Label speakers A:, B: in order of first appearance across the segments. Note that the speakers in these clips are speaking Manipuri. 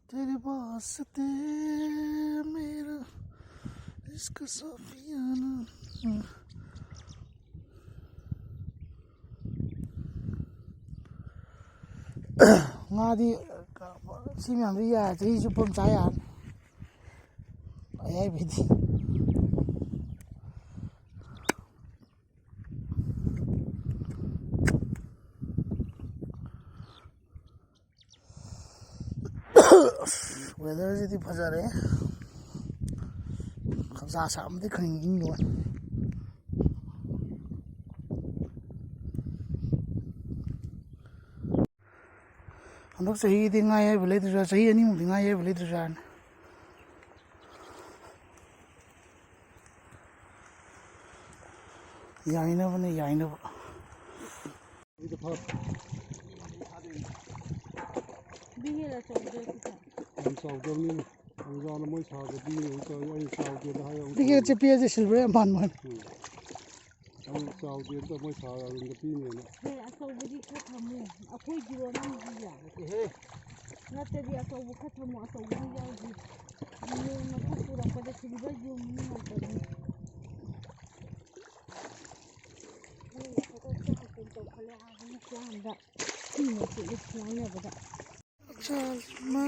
A: तेरे वास्ते मेरा इश्क साफियाना ngadi si myam ri ya tri chu pom cha ya ai bi di weather ji di phajare khasa sam di khing ing lo handok sahi di ngai ai bele du sahi ani mu di ngai ai bele du jan yaina bane yaina
B: 비닐에 좀
C: saudarni angala moi saga bi o ta ai saude da hayo
A: dige che pie je silver man man
C: ang saude da moi saga ring pi ne na
B: 해 아서부지 카타무 아코이 지로는 지야 해 나때디 아서부 카타무 아서부지 야지 이는 카푸라 거데 지리바 좀 나거든
A: Chalma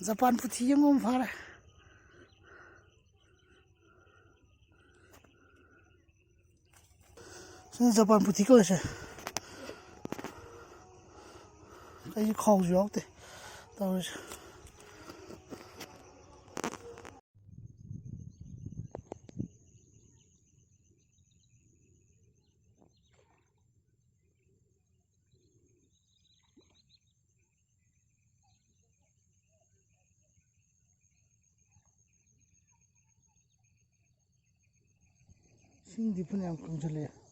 A: Japan puthi ngom phare sen Japan puthi ko se cái khâu gió thế tao xin đi phân em không cho liền